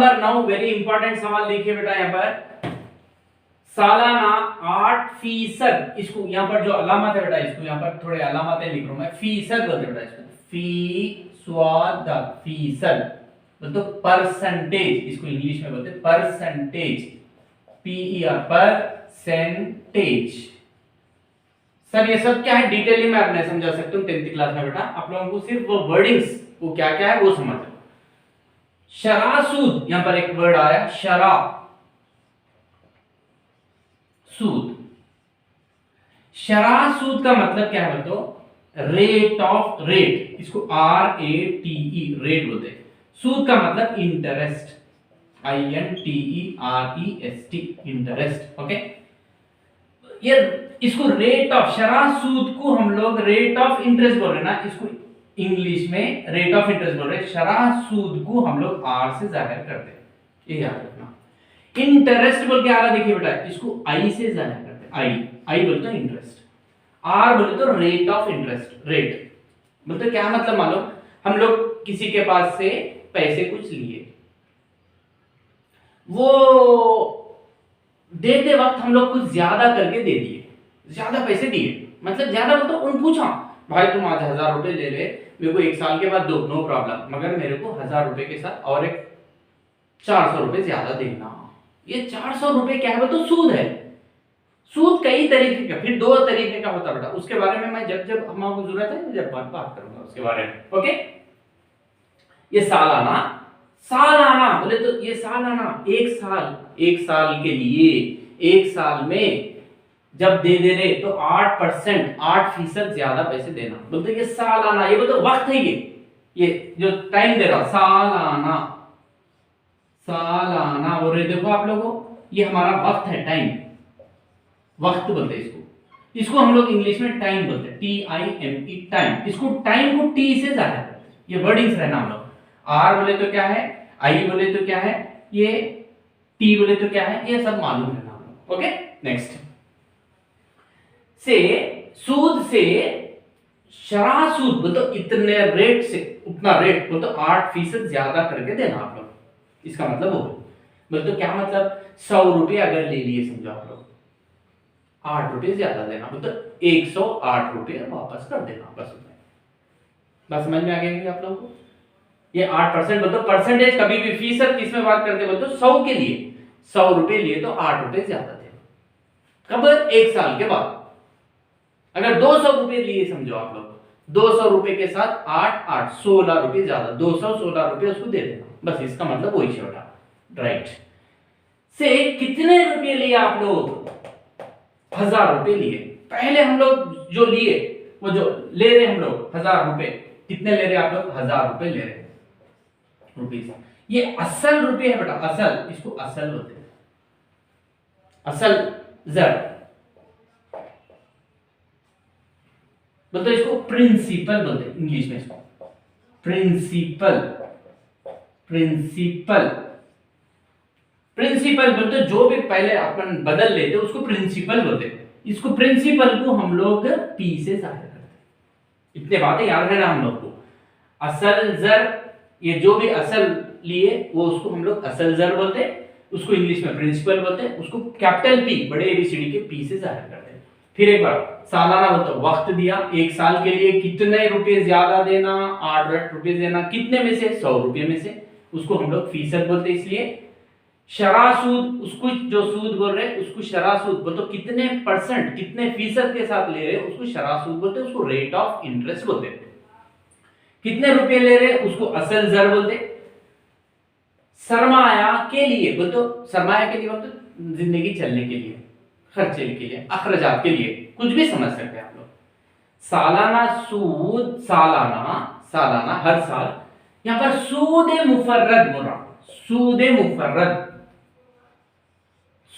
Number 9 very important सवाल देखिए बेटा यहाँ पर सालाना 8%, इसको यहाँ पर जो अलामत है बेटा, इसको यहाँ पर थोड़े अलामतें लिख रहा हूं मैं, फीसद बोलते बेटा इसको, फीसद बोलते परसेंटेज, इसको इंग्लिश में बोलते परसेंटेज, PER परसेंटेज। सर ये सब क्या है डिटेल में आप नहीं समझा सकते हूँ 10th क्लास में बेटा, आप लोगों को सिर्फ वो वर्डिंग्स वो क्या क्या है वो समझ लो। शरासूद, यहां पर एक वर्ड आया शरा सूद, शरासूद का मतलब क्या है तो रेट ऑफ रेट, इसको RATE रेट बोलते हैं। सूद का मतलब इंटरेस्ट, INTEREST इंटरेस्ट। ओके, ये इसको रेट ऑफ शरासूद को हम लोग रेट ऑफ इंटरेस्ट बोल रहे हैं ना, इसको इंग्लिश में रेट ऑफ इंटरेस्ट बोल रहे हैं। शरासूद को हम लोग R से जाहिर करते हैं, ये याद रखना। इंटरेस्ट बोल के आ रहा देखिए बेटा, इसको I से जाहिर करते हैं, I बोलते हैं इंटरेस्ट, R बोलते तो रेट ऑफ इंटरेस्ट, रेट बोलते क्या मतलब मालूम, हम लोग किसी के पास से पैसे कुछ लिए, वो देते वक्त हम लोग कुछ ज्यादा करके दे दिए, ज्यादा पैसे दिए, मतलब ज्यादा बोलते उन पूछा भाई तुम आज 1000 रुपए ले ले, मेरे को 1 साल के बाद दो, नो प्रॉब्लम, मगर मेरे को 1000 रुपए के साथ और एक 400 रुपए ज्यादा देना। ये 400 रुपए क्या है तो सूद है। सूद कई तरीके का, फिर 2 तरीके का होता बेटा, उसके बारे में मैं जब जब हमको जरूरत है जब बात करूंगा उसके बारे में। ओके, ये सालाना, सालाना बोले तो ये सालाना एक साल के लिए, एक साल में जब दे रहे तो 8%, 8% ज्यादा पैसे देना, बोलते ये सालाना, ये बोलते वक्त है, ये जो टाइम दे रहा सालाना, सालाना बोल रहे देखो आप लोगों, ये हमारा वक्त है, टाइम, वक्त बोलते हैं इसको, इसको हम लोग इंग्लिश में टाइम बोलते हैं, TIME टाइम, इसको टाइम को T से जाहिर करते हैं, ये वर्डिंग्स रहना हम लोग। R बोले तो क्या है, I बोले तो क्या है, ये T बोले तो क्या है, ये सब मालूम रहना हम लोग। ओके, नेक्स्ट से सूद से शरासूद बोल तो इतने रेट से उतना रेट बोल तो 8% ज्यादा करके देना आप लोग, इसका मतलब वो बोल तो क्या मतलब 100 रुपए अगर ले लिए समझो आप लोग, 8 रुपए ज्यादा देना, मतलब 108 रुपए वापस कर देना, बस उतना। बस समझ में आ गया आप लोगों को, ये 8% बोलते परसेंटेज, कभी भी फीसद किस में बात करते बोलते 100 के लिए, 100 रुपए लिए तो 8 रुपए ज्यादा देना, कब 1 साल के बाद। अगर 200 रुपए लिए समझो आप लोग, 200 रुपए के साथ 8 16 रुपए ज्यादा, 216 रुपए उसको दे देना, बस इसका मतलब वही छोटा, राइट। से कितने रुपए लिए आप लोग, 1000 रुपए लिए, पहले हम लोग जो लिए वो जो ले रहे हम लोग 1000 रुपए, कितने ले रहे आप लोग, 1000 रुपए ले रहे रुपीस, ये असल रुपए है बेटा, असल, इसको असल बोलते हैं, असल जर बोलते इसको प्रिंसिपल बोलते हैं इंग्लिश में, इसको प्रिंसिपल, प्रिंसिपल, प्रिंसिपल बोलते जो भी पहले अपन बदल लेते उसको प्रिंसिपल बोलते हैं, इसको प्रिंसिपल को हम लोग P से जाहिर करते हैं। इतने बातें याद रहना हम लोग को, असल जर, ये जो भी असल लिए वो उसको हम लोग असल जर बोलते हैं, उसको इंग्लिश में प्रिंसिपल बोलते हैं, उसको कैपिटल P बड़े ABCD के P से जाहिर करते हैं। फिर एक बार सालाना बोलते वक्त दिया, 1 साल के लिए कितने रुपए ज्यादा देना, 8 रुपए देना, कितने में से, 100 रुपए में से, उसको हम लोग फीसद बोलते हैं। इसलिए शरासूद, उसको जो सूद बोल रहे हैं उसको शरासूद बोलते, तो कितने परसेंट, कितने फीसद के साथ ले रहे हैं उसको शरासूद बोलते, उसको रेट ऑफ इंटरेस्ट बोलते हैं। कितने रुपए ले रहे उसको असल जर बोलते। सरमाया के लिए बोलते, सरमाया के लिए बोलते जिंदगी चलने के लिए, खर्चे के लिए, अखराजात के लिए, कुछ भी समझ सकते हैं आप लोग। सालाना सूद, सालाना, सालाना हर साल, यहां पर सूद मुफर्रद बोल रहा, सूद मुफर्रद,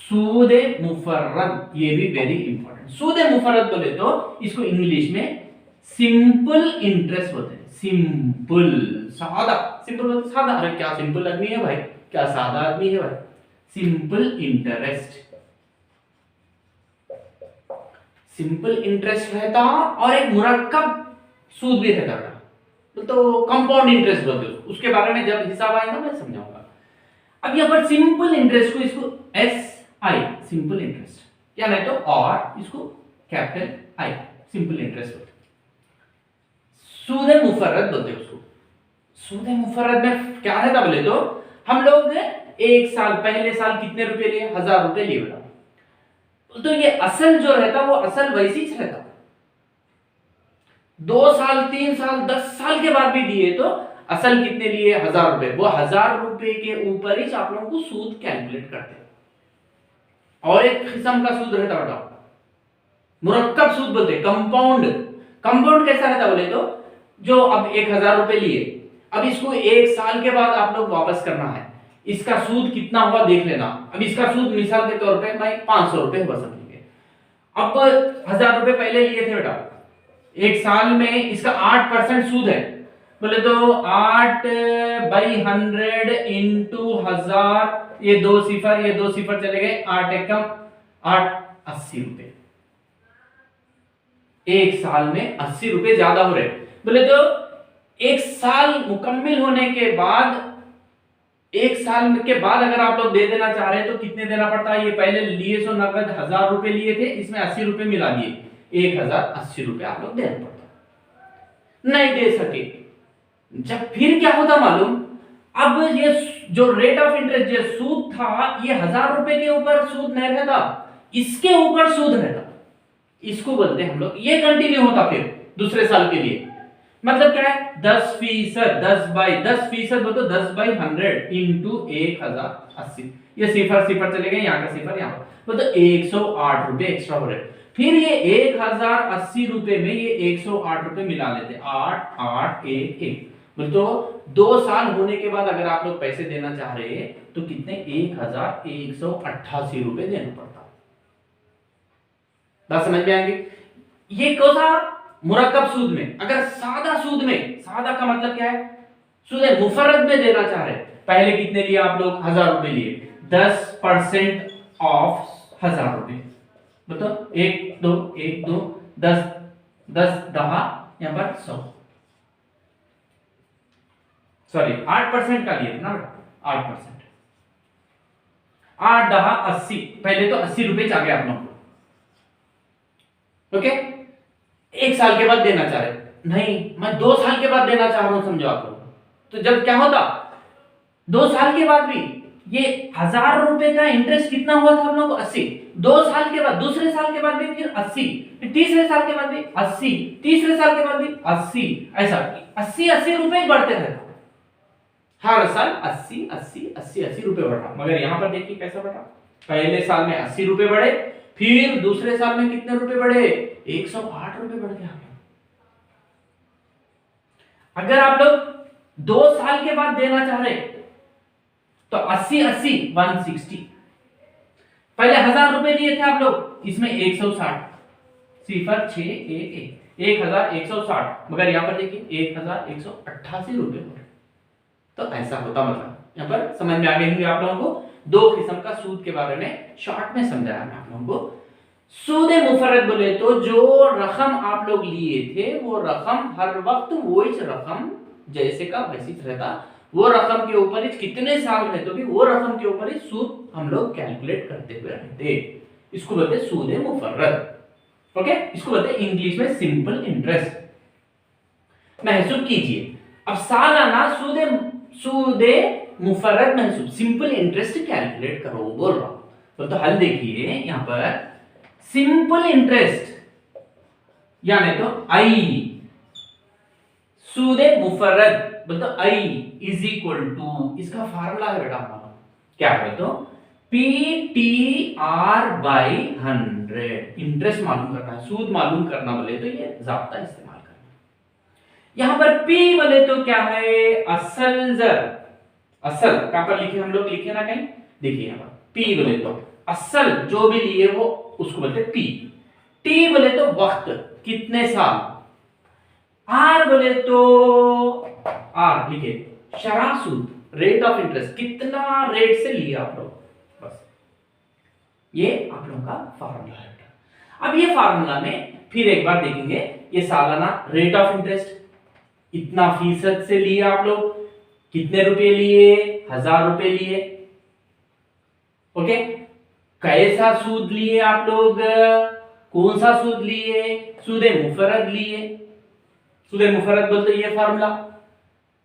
सूद मुफर्रद, ये भी वेरी इंपॉर्टेंट। सूद मुफर्रद बोले तो इसको इंग्लिश में सिंपल इंटरेस्ट बोलते हैं, सिंपल, सादा, सिंपल बोलते सादा, अरे क्या सिंपल आदमी है भाई, क्या सादा आदमी है भाई, सिंपल इंटरेस्ट, सिंपल इंटरेस्ट रहता और एक मुरक्कब सूद भी रहता, तो कंपाउंड इंटरेस्ट बोलते हैं, उसके बारे में जब हिसाब आएगा मैं समझाऊंगा। अब यहाँ पर सिंपल इंटरेस्ट को इसको SI सिंपल इंटरेस्ट या नहीं तो और इसको कैपिटल I सिंपल इंटरेस्ट बोलते। सूद मुफर्रद बोलते हैं उसको। सूद मुफर्रद में क्या रहता बोले तो हम लोग ने एक साल पहले साल कितने रुपए लिए, 1000 रुपए लिए बेटा, तो ये असल जो रहता वो असल वैसी ही रहता। 2 साल 3 साल 10 साल के बाद भी दिए तो असल कितने लिए, 1000 रुपए, वो 1000 रुपए के ऊपर ही आप लोगों को सूद कैलकुलेट करते हैं। और एक किस्म का सूद रहता बेटा मुरक्कब सूद बोलते हैं, कंपाउंड। कंपाउंड कैसा रहता बोले तो जो अब 1000 रुपए लिए, अब इसको 1 साल के बाद आप लोग वापस करना है, इसका सूद कितना हुआ देख लेना। अब इसका सूद मिसाल के तौर पे भाई 500 रुपए हुआ समझिए। अब 1000 रुपए पहले लिए थे बेटा, 1 साल में इसका 8% सूद है बोले तो 8/100 इंटू 1000, ये 2 सिफर ये 2 सिफर चले गए, 8 एकम 8, 80 रुपए। 1 साल में 80 रुपए ज्यादा हो रहे बोले तो 1 साल मुकम्मिल होने के बाद, 1 साल के बाद अगर आप लोग दे देना चाह रहे हैं तो कितने देना पड़ता है। ये पहले लिए सो नकद 1000 रुपए लिए थे, इसमें 80 रुपए मिला दिए, 1080 रुपए आप लोग देना पड़ता। नहीं दे सके जब फिर क्या होता मालूम, अब ये जो रेट ऑफ इंटरेस्ट जो सूद था ये 1000 रुपए के ऊपर सूद नहीं रहता, इसके ऊपर सूद रहता, इसको बोलते हैं हम लोग। ये कंटिन्यू होता फिर दूसरे साल के लिए, मतलब क्या है 10%, 10% बोलो तो 10/100 इंटू 1080, ये सिफर सिफर चले गए, यहाँ का सिफर यहाँ पर, तो 108 रुपए एक्स्ट्रा हो रहे। फिर ये 1080 रुपए में ये 108 रुपए मिला लेते, 8 8 1 1, तो 2 साल होने के बाद अगर आप लोग पैसे देना चाह रहे हैं तो कितने 1188 रुपए देना पड़ता। बात समझ में आएंगे। ये कौन सा मुरक्कब सूद में। अगर सादा सूद में, सादा का मतलब क्या है, सूद मुफर्रद में देना चाह रहे, पहले कितने लिए आप लोग 1000 रुपए लिए, 10% ऑफ 1000 रुपए, बताओ 1 2 1 2 10 10 10 यहाँ पर 100, सॉरी 8% का लिए ना बेटा, 8%, 8 10 80, पहले तो 80 रुपए आ गया आप लोग, ओके। 1 साल के बाद देना चाह रहे, नहीं मैं 2 साल के बाद देना चाह रहा हूं, समझो आप लोग। तो जब क्या होता 2 साल के बाद भी ये 1000 रुपए का इंटरेस्ट कितना हुआ था हम लोग को 80, 2 साल के बाद दूसरे साल के बाद भी फिर 80, फिर तीसरे साल के बाद भी 80, तीसरे साल के बाद भी 80, ऐसा 80 रुपए बढ़ते रहता हर साल, 80 रुपए बढ़ा। मगर यहां पर देखिए कैसा बढ़ा, पहले साल में 80 रुपए बढ़े, फिर दूसरे साल में कितने रुपए बढ़े, 108 रुपए बढ़ गया। अगर आप लोग 2 साल के बाद देना चाह रहे तो 80 80 160, पहले 1000 रुपए लिए थे आप लोग, इसमें 160 सिफर 6 1 1160, मगर यहां पर देखिए 1188 रुपए हो रहे। तो ऐसा होता, मतलब यहां पर समझ में आ गए होंगे आप लोगों को। 2 किस्म का सूद के बारे में शॉर्ट में समझाया मैं आप लोगों को। सूद मुफर्रद बोले तो जो रकम आप लोग लिए थे वो रकम हर वक्त वही रकम जैसे का वैसी रहता, वो रकम के ऊपर ही कितने साल रहे तो भी वो रकम के ऊपर ही सूद हम लोग कैलकुलेट करते हुए रहते, इसको बोलते हैं सूद मुफर्रद। ओके, इसको बोलते हैं इंग्लिश में सिंपल इंटरेस्ट। महसूब कीजिए, अब सालाना सूद मुफर्रद महसूब सिंपल इंटरेस्ट कैलकुलेट करो बोल रहा हूं। तो हल देखिए यहां पर सिंपल इंटरेस्ट यानी तो आई, सूद मुफर्रद बोलते आई इज इक्वल टू, इसका फार्मूला है बेटा हमारा क्या है तो PTR/100। इंटरेस्ट मालूम करना है, सूद मालूम करना बोले तो ये ज़ाब्ता इस्तेमाल करना। यहां पर P बोले तो क्या है, असल जर, असल कहां पर लिखे हम लोग, लिखे ना कहीं, देखिए यहां पर P बोले तो असल जो भी लिए वो उसको बोलते P। T बोले तो वक्त, कितने साल। R बोले तो R लिखे शरह सूद, रेट ऑफ इंटरेस्ट, कितना रेट से लिए आप लोग, बस ये आप लोगों का फार्मूला है। अब ये फार्मूला में फिर एक बार देखेंगे, ये सालाना रेट ऑफ इंटरेस्ट इतना फीसद से लिए आप लोग, कितने रुपए लिए, 1000 रुपए लिए, ओके, कैसा सूद लिए आप लोग, कौन सा सूद लिए, सूदे मुफरद लिए। सूदे मुफरद बोलते ये फार्मूला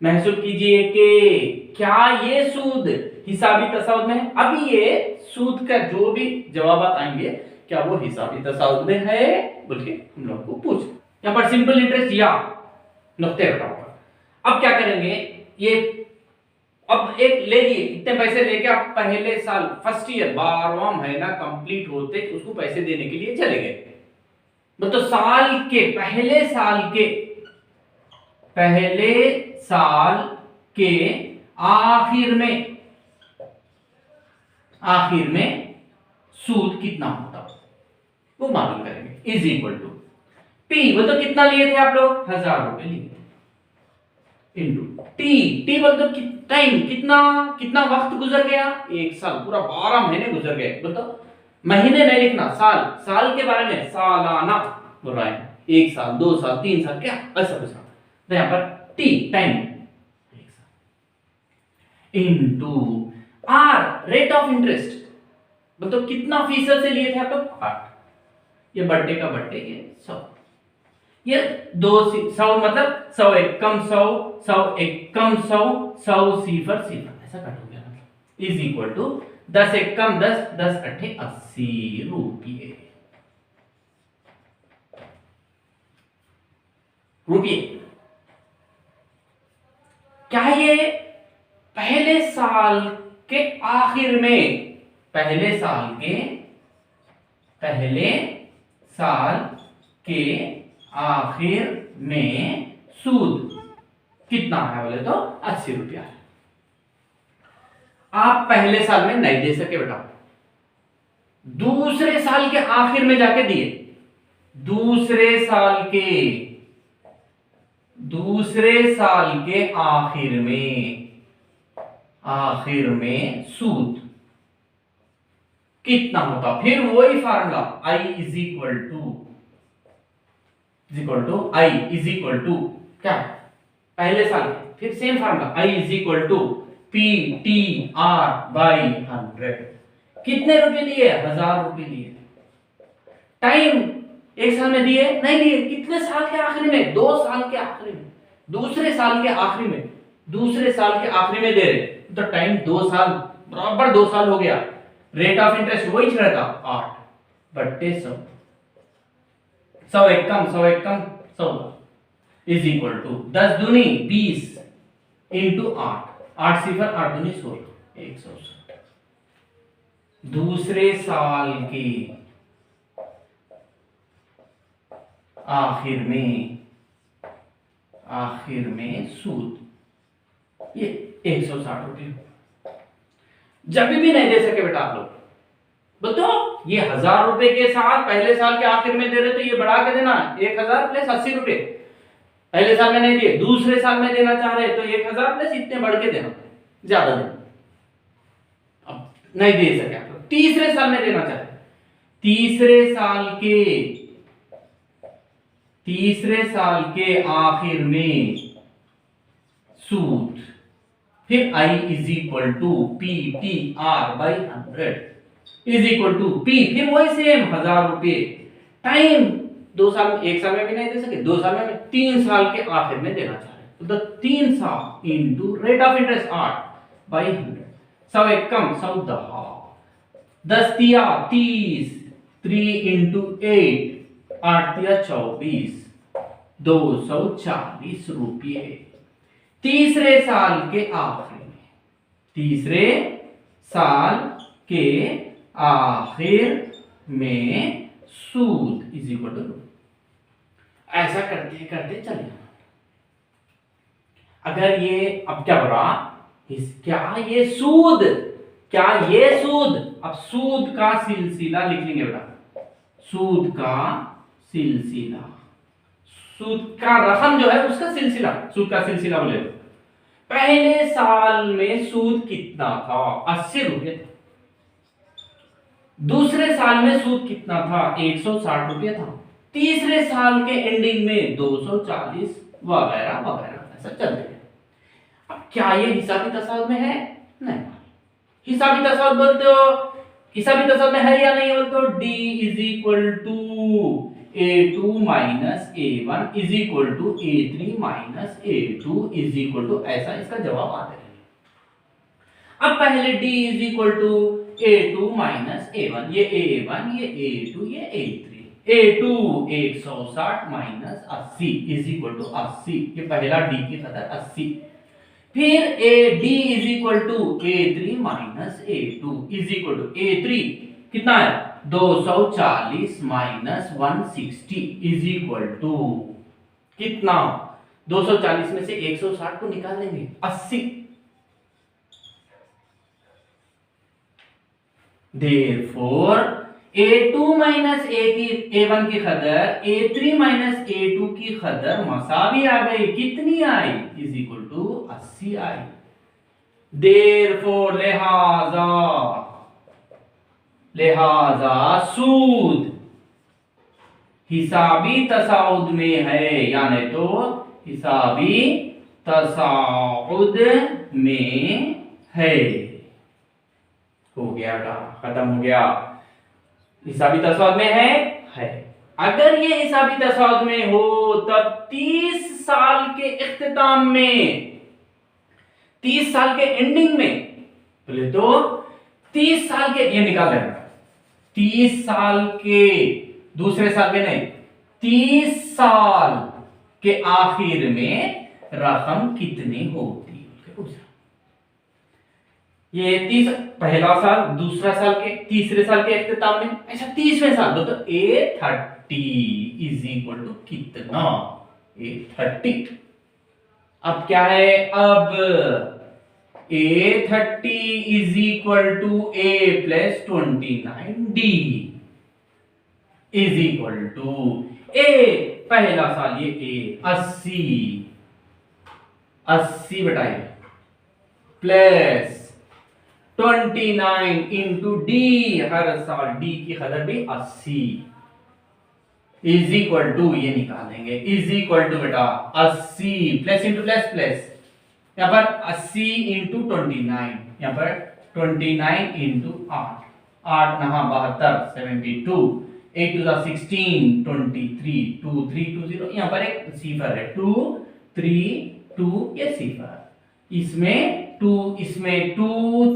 महसूस कीजिए कि क्या ये सूद हिसाबी तसाउद में है। अभी ये सूद का जो भी जवाब आएंगे क्या वो हिसाबी तसाउद में है बोल के हम लोग को पूछ। यहाँ पर सिंपल इंटरेस्ट या नुक्ते रखा। अब क्या करेंगे, ये अब एक ले लिए, इतने पैसे लेके आप पहले साल फर्स्ट ईयर 12वां महीना कंप्लीट होते उसको पैसे देने के लिए चले गए। तो साल के पहले साल के आखिर में सूद कितना होता वो मालूम करेंगे। इज इक्वल टू पी, वो तो कितना लिए थे आप लोग, 1000 रुपए लिए इंटू टी बोल तो टाइम कितना वक्त गुजर गया, 1 साल, पूरा 12 महीने गुजर गए। बोलते महीने नहीं लिखना, साल के बारे में सालाना बोल रहा है, 1 साल 2 साल 3 साल क्या ऐसा कुछ। तो यहां पर T time into R rate of interest, मतलब कितना फीसद से लिए थे आप लोग, 8। ये बर्थडे का बर्थडे, ये 100, ये 100 मतलब 100 एक कम 100, 100 एक कम 100, 100 सिफर ऐसा कट हो गया। इज इक्वल टू 10 एक कम 10, 10 अट्ठे 80 रुपये। क्या ये पहले साल के आखिर में, पहले साल के आखिर में सूद कितना है बोले तो 80 रुपया। आप पहले साल में नहीं दे सके बेटा, दूसरे साल के आखिर में जाके दिए, दूसरे साल के आखिर में सूद कितना होता, फिर वही formula I is equal to क्या, पहले साल फिर same formula I is equal to PTR by 100। कितने रुपए लिए, 1000 रुपए लिए। टाइम 1 साल में दिए नहीं दिए, कितने साल के आखिरी में, 2 साल के आखिरी में, दूसरे साल के आखिरी में दे रहे, तो टाइम 2 साल बराबर 2 साल हो गया। रेट ऑफ इंटरेस्ट वही रहता 8 बट्टे 100, 100 एक कम 100 इज इक्वल टू 10 दूनी 20 इंटू 8 सिफर 8 दूनी 16, 160। दूसरे साल के आखिर में सूद ये 160 रुपये। जब भी नहीं दे सके बेटा आप लोग, बोलते ये 1000 रुपए के साथ पहले साल के आखिर में दे रहे तो ये बढ़ा के देना 1000 प्लस 80 रुपए। पहले साल में नहीं दिए, दूसरे साल में देना चाह रहे तो 1000 प्लस इतने बढ़ के देना, ज्यादा देना। अब नहीं दे सके आप लोग, तीसरे साल में देना चाहते, तीसरे साल के आखिर में सूद, फिर I is equal to PTR by 100 is equal to P, फिर वही सेम 1000 रुपये। टाइम 2 साल, 1 साल में भी नहीं दे सके, 2 साल में 3 साल के आखिर में देना चाह रहे, तो 3 साल into rate of interest 8 by 100, 100 एक कम 100 10 तिया 30, 3 इंटू 8 8 तिया 24, 240 रुपये। तीसरे साल के आखिर में सूद इज इक्वल टू, ऐसा करते करते चले। अगर ये अब क्या बोला, क्या ये सूद, अब सूद का सिलसिला लिख लेंगे बेटा, सूद का रकम जो है उसका सिलसिला, सूद का सिलसिला बोले। पहले साल में सूद कितना था, 80 रुपये था। दूसरे साल में सूद कितना था, 160 रुपये था। तीसरे साल के एंडिंग में 240 वगैरह वगैरह ऐसा चल रहा है। अब क्या ये हिसाबी तसाउद में है, नहीं। हिसाबी तसाउद बोलते हो हिसाबी तसद में है या नहीं बोल तो d is equal to a2 minus a1 is equal to a3 minus a2 is equal to, ऐसा इसका जवाब आता है। अब पहले d is equal to a2 minus a1, ये a1 ये a2 ये a3, a2 160 minus 80 is equal to 80, ये पहला d की कदर 80। फिर d is equal to a3 minus a2 is equal to a3 कितना है 240 माइनस 160 इज इक्वल टू कितना, 240 में से 160 को निकाल लेंगे 80। Therefore a2 माइनस a1 की कदर a3 माइनस a2 की कदर मसावी आ गई, कितनी आई इज इक्वल टू 80 आई। Therefore लिहाजा सूद हिसाबी तसाउद में है, यानी तो हिसाबी तसाउद में है। हो गया बेटा, खत्म हो गया। हिसाबी तसाउद में है। अगर ये हिसाबी तसाउद में हो तब 30 साल के इख्तिताम में, 30 साल के एंडिंग में, बोले तो 30 साल के, ये निकाल लेना, 30 साल के दूसरे साल के नहीं, 30 साल के आखिर में रकम कितनी होती है पूछा। ये 30 पहला साल, दूसरा साल के, तीसरे साल के इख्तिताम में, ऐसा 30वें साल तो A30 इज इक्वल टू कितना, A30। अब क्या है, अब A30 is equal to A plus 29D is equal to A पहला साल ये A 80 बटाए प्लस 29 इंटू D, हर साल D की कदर भी 80 इज इक्वल टू, ये निकालेंगे इज इक्वल टू बेटा 80 प्लस इंटू प्लस प्लस, यहाँ पर 80 इंटू 29, यहाँ पर 29 इंटू 8, 8 नहा 72 72, 8 टू 16 23, 2 3 2 0, यहाँ पर एक सिफर है 2 3 2, ये सिफर, इसमें 2, इसमें 2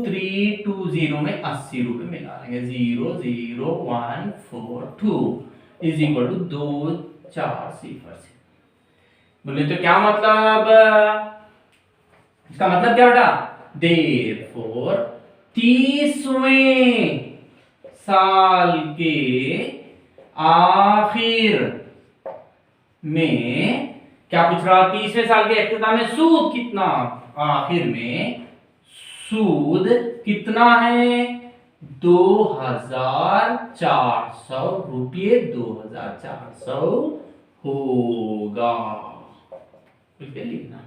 3 2 0 में 80 रुपए मिला लेंगे, 0 0 1 4 2 इज इक्वल टू 2 4 सिफर से। बोले तो क्या मतलब, इसका मतलब क्या बेटा, Therefore 30वें साल के आखिर में क्या पूछ रहा, 30वें साल के इख्तिताम में सूद कितना, आखिर में सूद कितना है 2400 रुपये, 2400 होगा, लिखना।